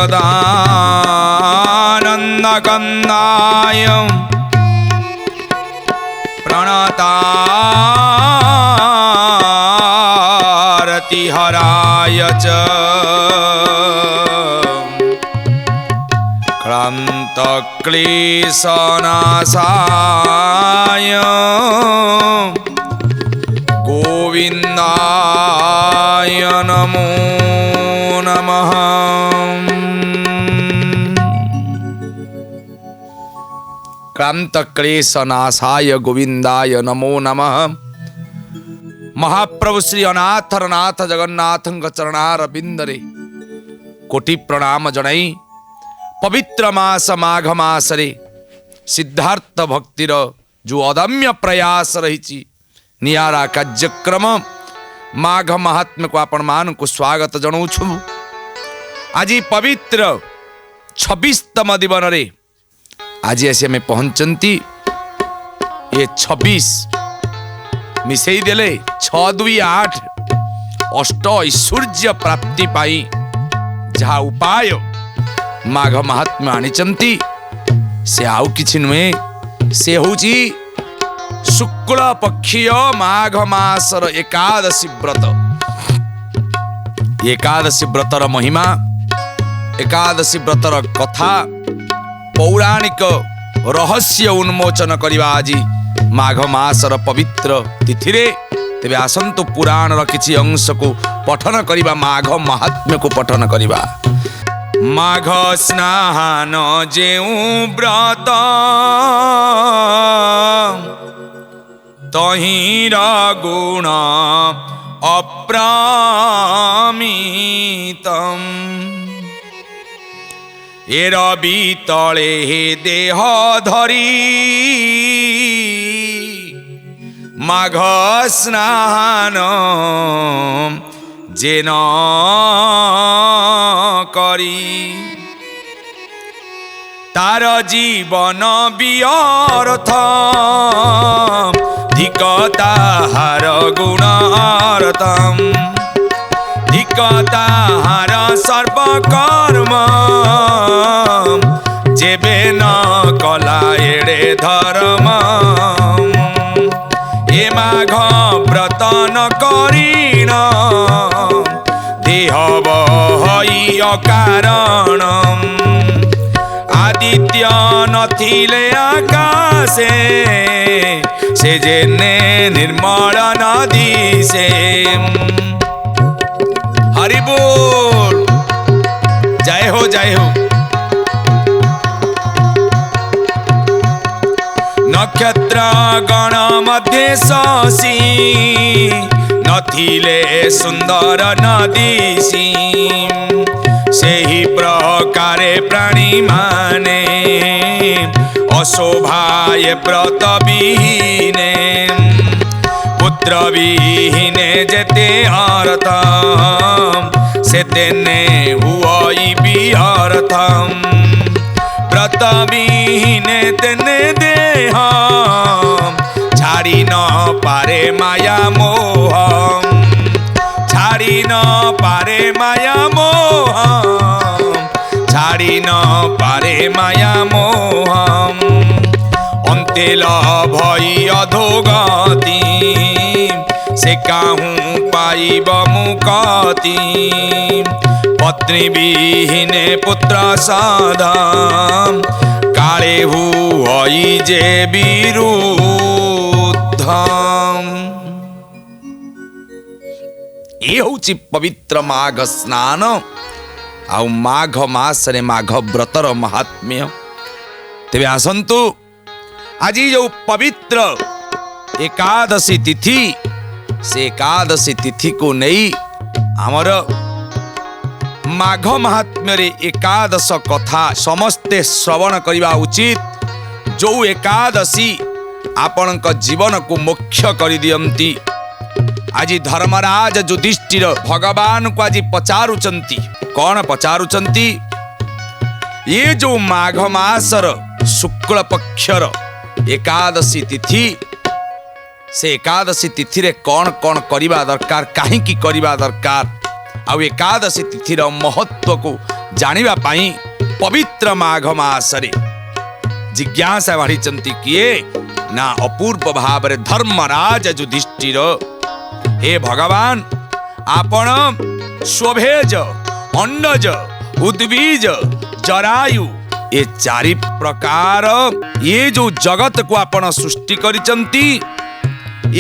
सदानन्दकन्दाय प्रणतारतिहराय च क्लान्तक्लेशनाशाय गोविन्दाय नमो नमः। क्लान्तक्लेशनाशाय गोविन्दाय नमो नमः। महाप्रभु श्री अनाथरनाथ जगन्नाथଙ୍କ चरणारविंदरे कोटि प्रणाम जणाई पवित्र मास माघ मासरे सिद्धार्थ भक्तिर जो अदम्य प्रयास रही नियारा कार्यक्रम माघ महात्म्य को आपण मान को स्वागत जनाऊँ। आज पवित्र 26तम दिवन रे आज ऐसे में पहुंचती ये 26 मिसई देले 6 2 8 अष्ट ऐश्वर्य प्राप्ति पाई जहा उपाय माघ महात्म्य आनिचंती से आउ किछि नुहे से होची शुक्ल पक्षीय माघ मासर एकादशी व्रत। एकादशी व्रतर महिमा एकादशी व्रतर कथा पौराणिक रहस्य उन्मोचन करवा आज माघ मासर पवित्र तिथि रे। तेबे आसंतु पुराण किछि अंश को पठन करवा माघ महात्म्य को पठन करवा। माघ स्नान जेउ व्रत तहिर गुण अप्रमितम ए रवि तले देह धरी माघ स्नान जेन करी तार जीवन व्यर्थ धिक ताहार गुणार्थम धिक ताहार सर्वकर्म जेबे न कला एड़े धर्म ए माघ व्रत न करीण देह बहई अकारण आदित्य नथिले आकाशे से जेने निर्मल नदी से। हरि बोल जय हो जय हो। नक्षत्र गण मध्य शशि नथिले सुंदर नदीसी सेही प्रकारे प्राणी माने अशोभाए व्रत विहीने पुत्र विहीने जेते अर्थम से तेने हुई विअर्थम व्रत विहीने तेने देह छाड़ी न पारे माया मोह छाड़ी न पारे माया मोह छाड़ी न पारे माया मोह अंतेल भई अधोगति से काहूँ पाइब मुक्ति पत्नी विहीने पुत्र साधम काले हुई जे विरुद्धम। ये होची पवित्र माघ स्नान आउ माघ मासरे माघ व्रतर महात्म्य। तेबे आसंतु आज जो पवित्र एकादशी तिथि से एकादशी तिथि को नहीं आमर माघ महात्म्य रे एकादश कथा समस्ते श्रवण करवा उचित। जो एकादशी आपणक जीवन को मोक्ष कर दियंती। आज धर्मराज युधिष्ठिर भगवान को आज पचारुचंती कौन पचारुचंती ये जो माघ मासर शुक्ल पक्षर एकादशी तिथि से एकादशी तिथि रे कौन कौन करिबा दरकार कहीं की करिबा दरकार आ एकादशी तिथिर महत्व को जानिबा पाई पवित्र माघ मासरे जिज्ञासा बाढ़ी किए ना अपूर्व भाव धर्मराज युधिष्ठिर। हे भगवान आपण स्वभेज अंडज उद्बीज जरायु ये चारि प्रकार ये जो जगत को आपण सृष्टि करिसंती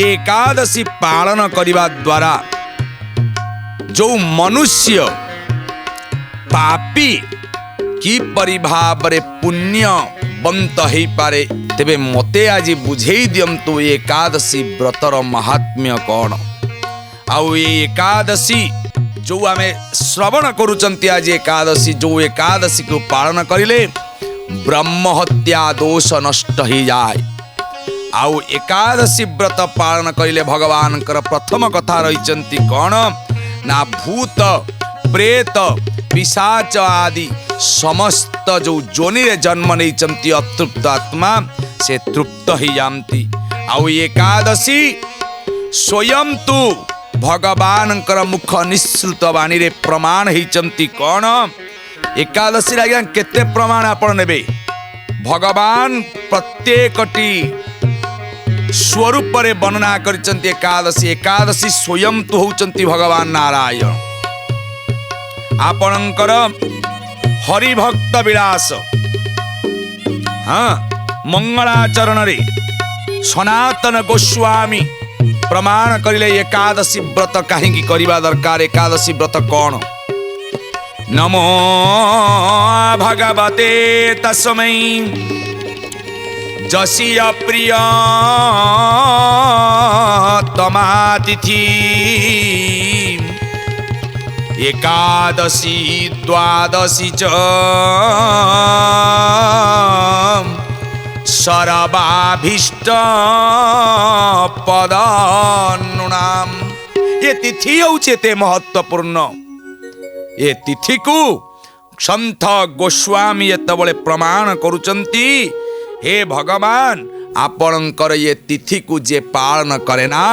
एकादशी पालन करिबा द्वारा जो मनुष्य पापी कि परिभाव पुण्य बंत हो पारे तेबे मते आज बुझेई दियंतु एकादशी व्रतर महात्म्य कौन आउ ये एकादशी जो आमे श्रवण करुचंती आज एकादशी जो एकादशी को पालन करिले ब्रह्म हत्या दोष नष्ट ही जाए। आउ एकादशी व्रत पालन करिले भगवान कर प्रथम कथा रहिचंती कौन ना भूत प्रेत पिशाच आदि समस्त जो जोनि रे जन्म नहीं अतृप्त आत्मा से तृप्त ही जाती। आउ एकादशी स्वयं तू भगवान कर मुख निश्रुत वाणी रे प्रमाण ही कौन एकादशी आज्ञा केते प्रमाण आपण नेबे भगवान प्रत्येकटी स्वरूप रे वर्णना करिसंती एकादशी एकादशी स्वयं तू होउचंती भगवान नारायण आपणकर हरिभक्त विलास हाँ मंगलाचरण रे सनातन गोस्वामी प्रमाण करिले एकादशी व्रत कहीं करवा दरकार एकादशी व्रत कौन नमो भगवते तस्मै जसीय प्रिय तमातिथि एकादशी द्वादशी च सर्वाभीष्ट पदानुनाम ये तिथि होते महत्वपूर्ण ये तिथि को संत गोस्वामी एतबले प्रमाण करुचंती हे भगवान आपणकर ये तिथि को जे पालन करे ना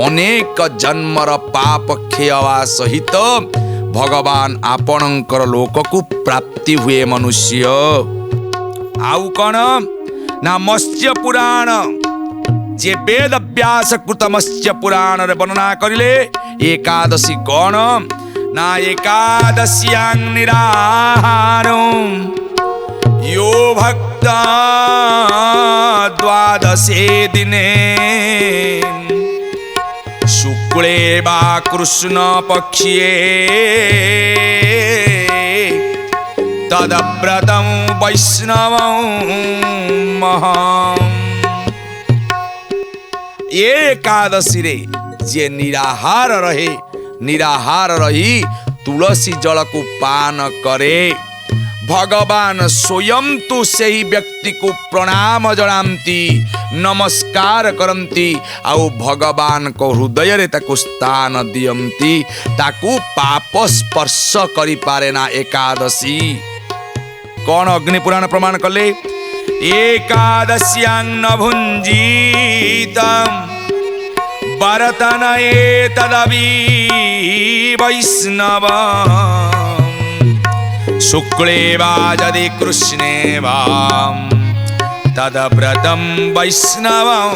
अनेक जन्मर पाप क्षयवा सहित भगवान आपणकर लोक को प्राप्ति हुए मनुष्य। आउ कौन ना मत्स्य पुराण जे वेद व्यास कृत मत्स्य पुराण रे वर्णना करिले एकादशी कौन ना एकादश्यां निराहारो यो भक्ता द्वादशे दिने शुक्ले वा कृष्ण पक्षे तदव्रतं वैष्णवं महम्। एकादशी रे जे निराहार रहे निराहार रही तुलसी जल को पान करे भगवान स्वयं तो सही व्यक्ति को प्रणाम जनाती नमस्कार करती आउ भगवान को हृदय रे ताकु स्थान दियंती ताकु पाप स्पर्श करि पारे ना एकादशी कौन अग्नि पुराण प्रमाण कले एकादश्यां न भुंजीतम् भरतन एतदपि वैष्णवम् शुक्ले वा यदि कृष्णे वा तदव्रतं वैष्णवं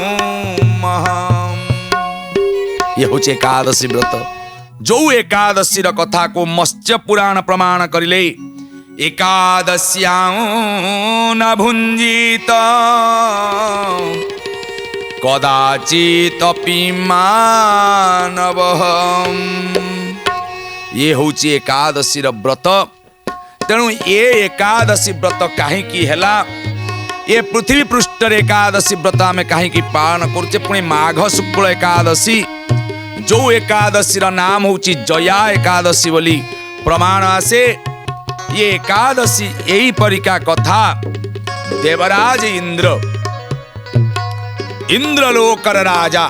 महम्। ये होचे एकादशी व्रत जो एकादशी कथा को मत्स्य पुराण प्रमाण करिले एकादश्यां न भुंजीत कदाचिदपि मानवः। ये होची एकादशी व्रत तेणु ये एकादशी व्रत कहीं हैला ये पृथ्वी पृष्ठ एकादशी व्रत आम कहीं पालन करुचे पुणी माघ शुक्ल एकादशी जो एकादशी नाम होची जया एकादशी बोली प्रमाण आसे। ये एकादशी यही परिका कथा देवराज इंद्र इंद्रलोकर राजा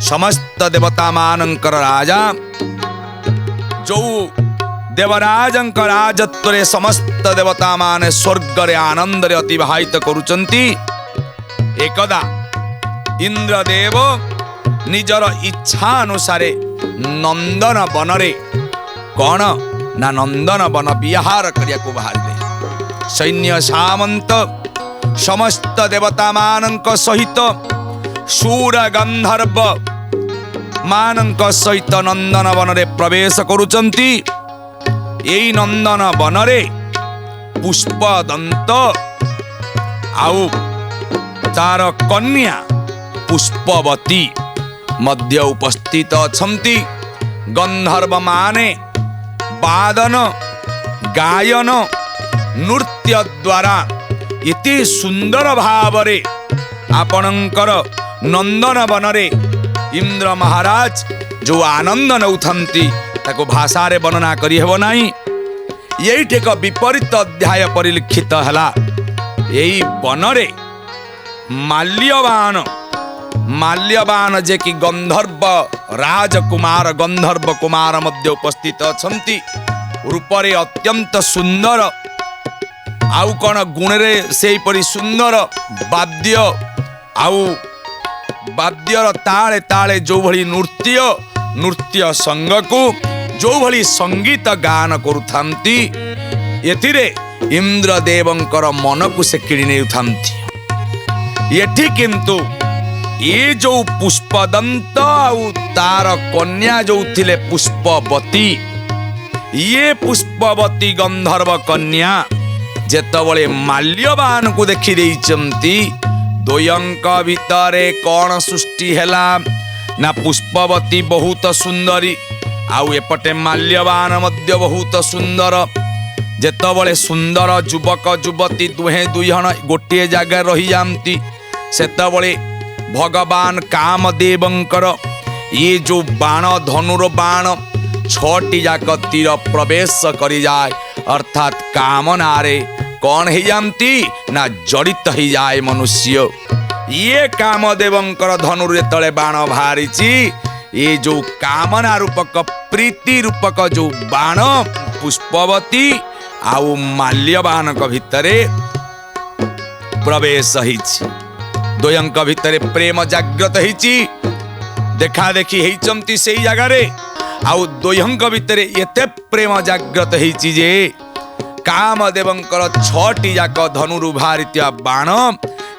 समस्त देवता मानंकर राजा जो देवराजंक राजत्व रे समस्त देवता माने स्वर्ग रे आनंद रे अतिवाहित करुचंती। एकदा इंद्रदेव निजर इच्छा अनुसारे नंदन वन रे कौन ना नंदन वन विहार करिया को बाहरिले। सैन्य सामंत समस्त देवता मानक सहित शूर गंधर्व मानक सहित नंदन वन रे प्रवेश करुचंती। एई नंदन वन रे पुष्पदंत आउ तार कन्या पुष्पवती मध्य उपस्थित अछंती। गंधर्व माने वादन गायन नृत्य द्वारा इति सुंदर भावरे आपणकर नंदन वनरे इंद्र महाराज जो आनंद नौथंती ताको भाषा रे वर्णना करि हेबो नाही। एइठ एक विपरीत अध्याय परिलिखित हला। एई वनरे माल्यवान जे कि गंधर्व राजकुमार गंधर्व कुमार मध्य उपस्थित अछंती। रूपरे अत्यंत सुंदर आउ कौन गुणरे से परी सुंदर वाद्य आउ वाद्यर ताले ताले जो भली नृत्य संग को जो भली संगीत गान करुथांती। एथिरे इंद्रदेवंकर मन को से किणी नेउथांती। एठी किंतु ये जो पुष्पदंत आउ तार कन्या जो थिले पुष्पवती, ये पुष्पवती गंधर्व कन्या जेतबळे माल्यवान को देखि देइचंती। द्वयंक भितरे कौन सृष्टि हैला ना पुष्पवती बहुत सुंदरी आउ एपटे माल्यवान मध्य बहुत सुंदर। जेतबळे सुंदर युवक युवती दुहे दुईजण गोटे जगह रही जाती सेतबळे भगवान कामदेवंकर ये जो बाण धनुर बाण 6टी जाक तीर प्रवेश करी जाए अर्थात कामना रे कौन ही जाती ना जड़ित ही जाए मनुष्य। ये कामदेवंकर धनुर तले बाण बाहरी ये जो कामना रूपक प्रीति रूपक जो बाण पुष्पवती आउ माल्यवान भितरे प्रवेश होइछि। द्वयंक भितरे प्रेम जागृत होइछि। देखा देखी होइचंती सेई जगह रे आउ द्वयंक भितरे एते प्रेम जागृत होइछि जे कामदेवंकर 6टी जाक धनुरु बाहरितिया बाण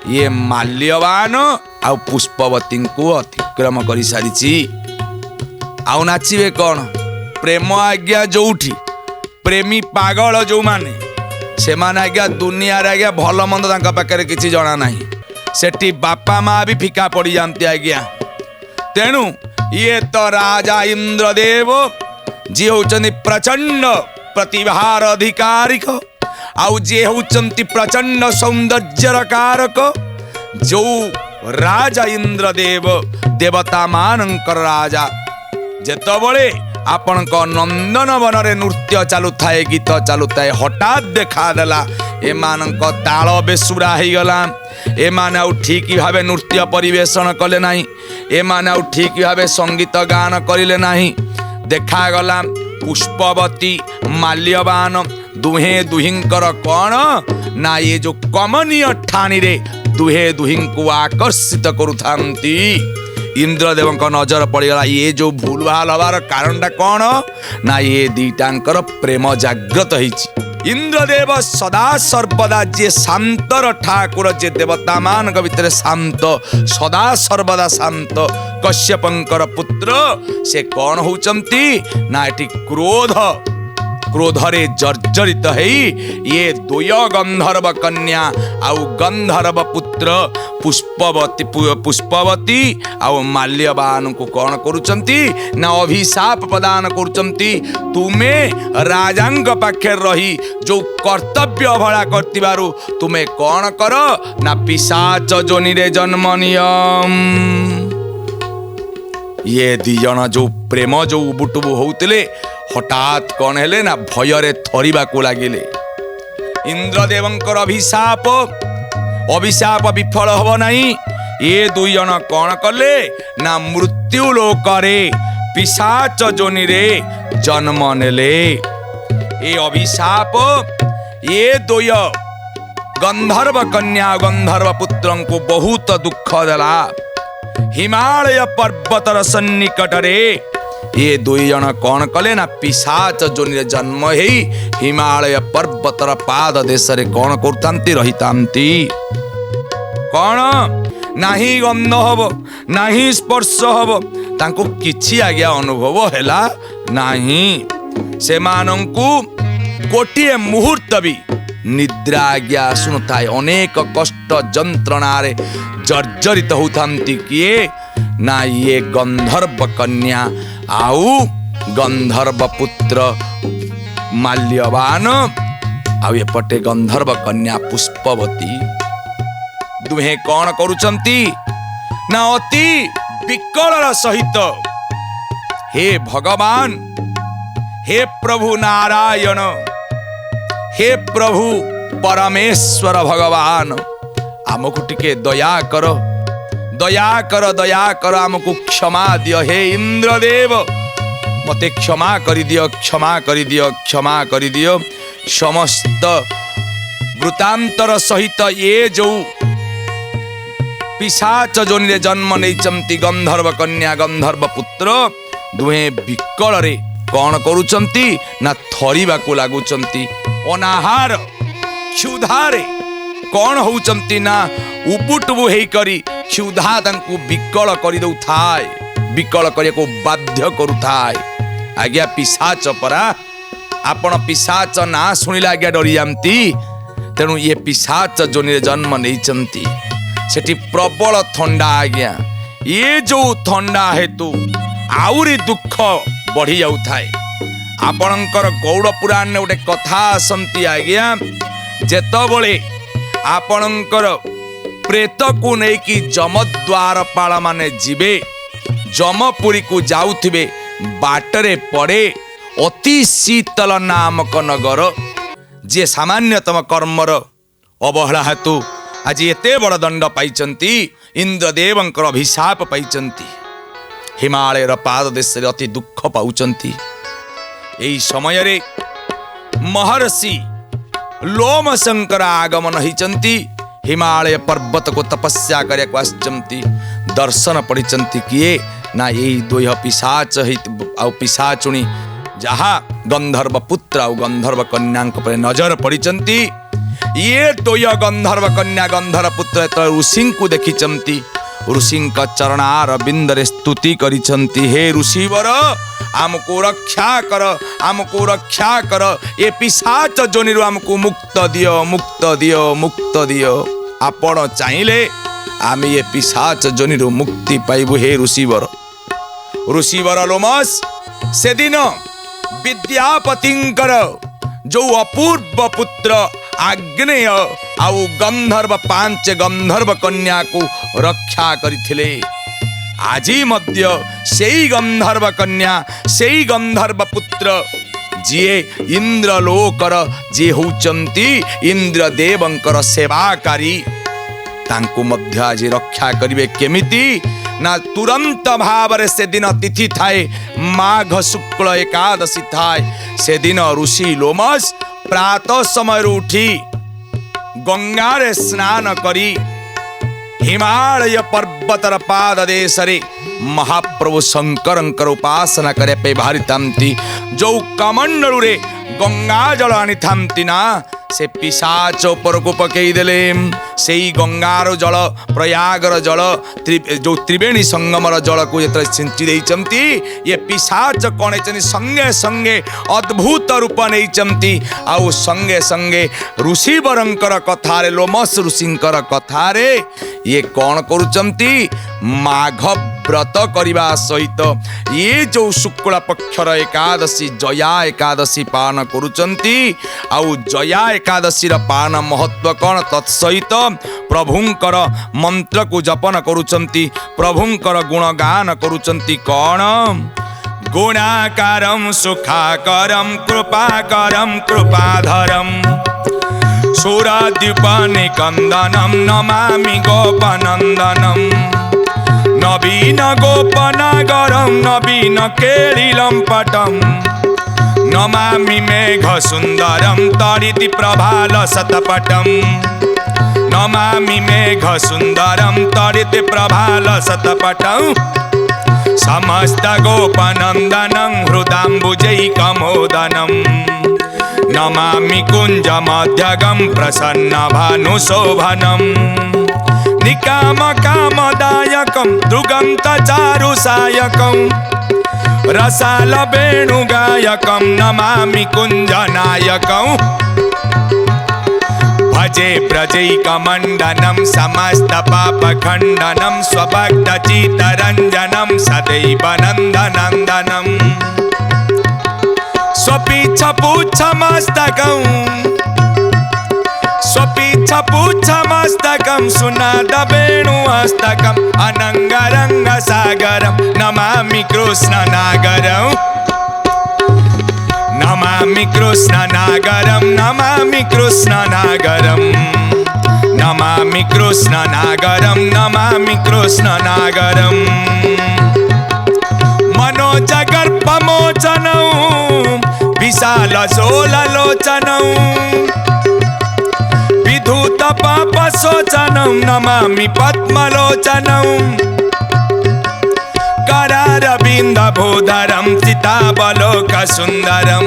ये माल्यवान आउ पुष्पवती को अतिक्रम करि सारिछि। आउ नाचिबे कौन प्रेम आज्ञा जोठी प्रेमी पागल जो माने से माने आज्ञा दुनिया रे आज्ञा भल मंद तांका पाखरे किछि जणा नाही। सेठी बापा माँ भी फिका पड़ी जाती आज्ञा। तेणु ये तो राजा इंद्रदेव जी होचंती प्रचंड प्रतिभार अधिकारिक आउ जे होचंती प्रचंड सौंदर्यर कारक। जो राजा इंद्रदेव देवता मानकर राजा जेतबळे आपणक नंदन वन रे नृत्य चालू थाए गीत चालू थाए हठात देखा देला एमानक ताल बेसुरा हो गला। एमाने आउ ठीक भावे नृत्य परिवेशन कले नाही। एमाने आउ ठीक भावे संगीत गान करिले नाही। देखा गला पुष्पवती माल्यवान दुहे दुहिंकर कौन ना ये जो कमनीय ठानी रे दुहे दुहिं को आकर्षित करुथांती। इंद्रदेव नजर पड़गला ये जो भूल भाल हबार कारण कौन ना ये दीटांकर प्रेम जागृत होइछि। इंद्रदेव सदा सर्वदा जे शांतर ठाकुर जे देवता मान भितर शांत सदा सर्वदा शांत कश्यपंकर पुत्र से कौन होचंती ना एटी क्रोधरे जर्जरित है ये द्वय गंधर्व कन्या आउ गंधर्व पुत्र पुष्पवती आउ माल्यवान को कौन करुचंती ना अभिशाप प्रदान करुचंती। तुमे राजांग पाखे रही जो कर्तव्य भला करतिबारु तुमे कौन कर ना पिशाच जोनि रे जन्म नियम। ये दी जन जो प्रेम जो उबुटुबु होउतिले हठात कौन हेले ना भयरे थरिबा को लागिले। इंद्रदेवंकर अभिशाप विफल हब नहीं। ये दुई जन कौन कले ना मृत्यु लोकरे पिशाच जोनि रे जन्म नेले। ये अभिशाप ये दुय गंधर्व कन्या गंधर्व पुत्रं को बहुत दुख देला। हिमालय पर्वतर सन्निकटरे ये दुई जन कौन कले ना पिशाच जोनि जन्म हेई हिमालय पर्वतर पाद देश रे कौन करतांती रहितांती। कौन नाही गंध हब नाही स्पर्श हब तांको किछि आज्ञा अनुभव हैला नाही। से मानंकु गोटिए मुहूर्त भी निद्रा आज्ञा आसुनଥାଏ। अनेक कष्ट जंत्रणा रे जर्जरित होतांती किए ना ये गंधर्व कन्या आउ गंधर्व पुत्र माल्यवान आउ एपटे गंधर्व कन्या पुष्पवती। दुहे कौन करुचंती ना अति विकलर सहित हे भगवान हे प्रभु नारायण हे प्रभु परमेश्वर भगवान आमको टिके दया कर दया कर दया कर आमको क्षमा दियो। हे इंद्रदेव मते क्षमा करि दियो क्षमा करि दियो क्षमा करि दियो। समस्त वृतांतर सहित ये जो पिशाच जोनि जन्म नैचंती गंधर्व कन्या गंधर्व पुत्र दुहे विकल रे कौन करुचंती ना थरीबा को लागुचंती। अनाहार क्षुधारे कौन होउचंती ना उबुटबु हेई करी क्षुधा तांकु विकल करि दउ थाए विकल करिया को बाध्य करू थाए। आज्ञा पिशाच परा आपण पिशाच ना सुनिला आज्ञा डरी जामती। तेणु ये पिशाच जोनि जन्म नैचंती सेठी प्रबल थंडा आज्ञा। ये जो थंडा हेतु आउरी दुख बढ़ी जाउ थाए। आपणकर गौड़ पुराण ने गोटे कथा आसंती आज्ञा जेतबले आपणकर प्रेत को नेकी जमद्वारपाल माने जिबे जमपुरी को जाउथिबे बाटरे पड़े अति शीतल नामक नगर जे सामान्यतम कर्मर अवहेला हेतु आज एते बड़ दंड पाइचंती इंद्रदेवंकर अभिशाप पाइचंती। हिमालयर पाद देश रे अति दुख पाउचंती। एई समय रे महर्षि लोमशंकर आगमन हिचंती हिमालय पर्वत को तपस्या करे आसचंती। दर्शन पड़िचंती किए ना यही दुह पिशाच आउ पिशाचुणी जहा गंधर्व पुत्र आउ गंधर्व कन्या पर नजर पड़िचंती। ये दुह गंधर्व कन्या गंधर्व पुत्र तो ऋषि को देखिचंती। ऋषि चरणार बिंदरे स्तुति करिछंती। हे ऋषिवर आमको रक्षा कर ये पिशाच जोनिरु आमको मुक्त दियो मुक्त दियो मुक्त दियो। आपण चाहिले आमे ये पिशाच जोनिरु मुक्ति पाइबु। हे ऋषिवर लोमस से दिन विद्यापतिंकर जो अपूर्व पुत्र आग्नेय आउ गंधर्व 5 गंधर्व कन्या को रक्षा करिथिले। आजी मध्य सेई गंधर्व कन्या सेई गंधर्व पुत्र जिए इंद्रलोकर जे होचंती इंद्रदेवंकर सेवाकारी तांको मध्य आज रक्षा करिवे केमिति ना तुरंत भाव से दिन तिथि थाए माघ शुक्ल एकादशी थाए। से दिन ऋषि लोमस प्रातः समय उठी गंगारे स्नान करी हिमालय पर्वतर पाद देश रे महाप्रभु शंकरंकर उपासना करे पे बाहरितांती। जो कमंडलू रे गंगा जल आनी थांती ना से पिशाच ऊपर को पकई देले। से गंगार जल प्रयागर जल जो त्रिवेणी संगमर जल को जत सिंची देइचंती। ये पिशाच कौन संगे संगे अद्भुत रूप नहीं आउ संगे संगे ऋषिवरंकर कथारे लोमस ऋषिंकर कथारे ये कौन करुचंती माघ व्रत करने सहित ये जो शुक्ल पक्षर एकादशी जया एकादशी पान करुचंती। आउ जया एकादशी पान महत्व कौन तत्सहित प्रभुंकर मंत्र को जपन करुचंती प्रभुंकर गुणगान करुचंती। कौन गुणाकारं सुखाकरं कृपाकरं कृपाधरं सुरद्युपनिकन्दनं नमामि गोपनन्दनं नवीन गोपनागरं नवीन केलिलंपटं नमामि मेघसुन्दरं तडिति प्रभालशतपटं नमामि मेघसुन्दरं तडिति प्रभालशतपटं समस्त गोपनंदनं हृदाम्बुजैकमोदनं नमामि कुञ्जमध्यगं प्रसन्नभानुशोभनं निकामकामदायकं दृगन्तचारुसायकं रसालवेणुगायकं नमामि कुञ्जनायकं भजे व्रजैकमण्डनं समस्तपापखण्डनं स्वभक्तचित्तरञ्जनं सदैव नन्दनन्दनं स्वपीच्छपुच्छमस्तकं सुनादवेणुहस्तकम् अनङ्गरङ्गसागरं नमामि कृष्णनागरं नमामि कृष्णनागरं नमामि कृष्णनागरं नमामि कृष्णनागरं नमामि कृष्णनागरं मनोजगर्भमोचनं विशालशोललोचनं विधूतपापशोचनं नमामि पद्मलोचनं करारविन्दभूधरं चितावलोकसुन्दरं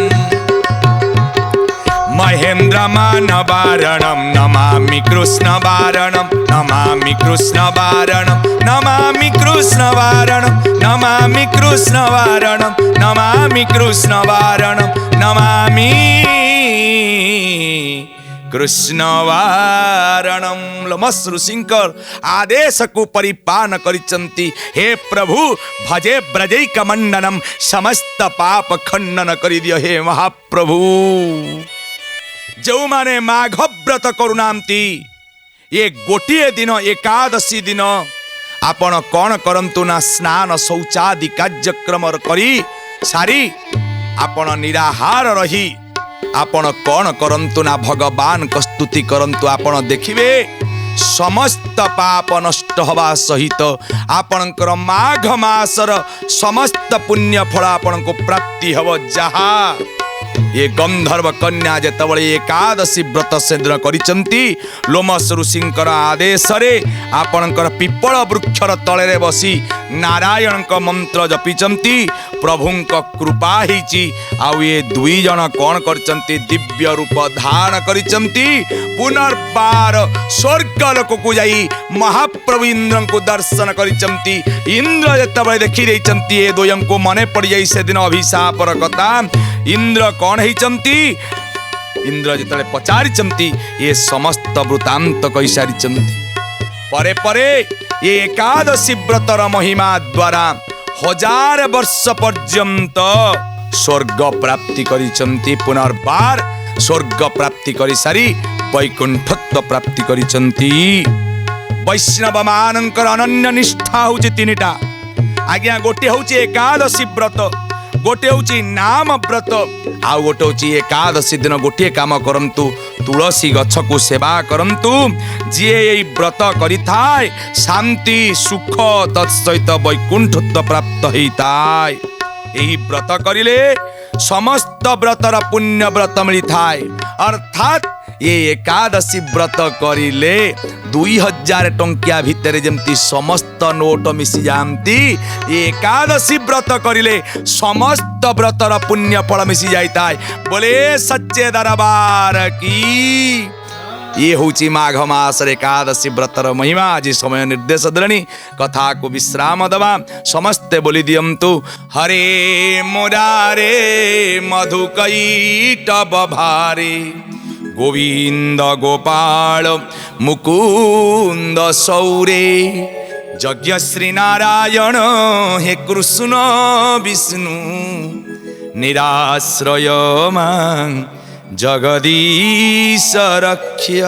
महेन्द्रमानवारणं नमामि कृष्णवारणं नमामि कृष्णवारणं नमामि कृष्णवारणं नमामि कृष्णवारणं नमामि कृष्णवारणं नमामि कृष्णवारणं लमस ऋषिंकर आदेश को परिपान करिचंती हे प्रभु भजे ब्रजैकमण्डनं समस्त पाप खंडन करि दियो हे महाप्रभु जो माने माघ व्रत करुनांती ये गोटिए दिन एकादशी दिन आपण कौन करंतु ना स्नान शौचादि कार्यक्रम करी सारी आपण निराहार रही आपण कौन करंतु ना भगवान को स्तुति करंतु आपण देखिबे समस्त पाप नष्ट हवा सहित आपणकर माघ मासर समस्त पुण्य फल आपण को प्राप्ति हव जहा ये गंधर्व कन्या जेतबळे एकादशी व्रत सेद्र करिसंती लोमस ऋषिंकर आदेश रे आपणकर पिपल वृक्षर तळे बसी नारायण का मंत्र जपिचंती प्रभुंक कृपा हिची आउ ये दुई जन कौन करचंती दिव्य रूप धारण करिचंती पुनर्बार स्वर्ग लोक को जाई महाप्रभु इंद्र को दर्शन करिचंती इंद्र जेतबळे देखि देइचंती ए दोयं को मने पड़ जाई से दिन अभिशापर कथा इंद्र कौन होइचंती इंद्र जेतबळे पचारिचंती ये समस्त वृत्तांत कहि सारिचंती परे परे ये एकादशी व्रतर महिमा द्वारा 1000 वर्ष पर्यंत स्वर्ग प्राप्ति करिचंती पुनर्बार स्वर्ग प्राप्ति करि सारी वैकुंठत्व प्राप्ति करिचंती वैष्णव मानकर अनन्य निष्ठा होची तीनिटा आज्ञा गोटे होची एकादशी व्रत गोटे होची नाम व्रत आ गोटे होची एकादशी दिन गोटे काम करंतु तुलसी गछ को सेवा करंतु जी व्रत करिथाय शांति सुख तत्सहित वैकुंठत्व प्राप्त होइताय एही व्रत करिले समस्त व्रतर पुण्य व्रत मिलिथाय अर्थात ये एकादशी व्रत करिले 2000 टंकिया भितर जमती समस्त नोट मिसी जाती एकादशी व्रत करिले समस्त व्रतर पुण्य फल मिसी जाइताय बोले सच्चे दरबार की ये होची माघ मास एकादशी व्रतर महिमा आज समय निर्देश देनी कथा को विश्राम दबा समस्ते बोली दियंतु हरे मुरारे मधुकैटभ भारे गोविंद गोपाल मुकुंद सौरे यज्ञ श्री नारायण हे कृष्ण विष्णु निराश्रय मां जगदीश रक्ष्य।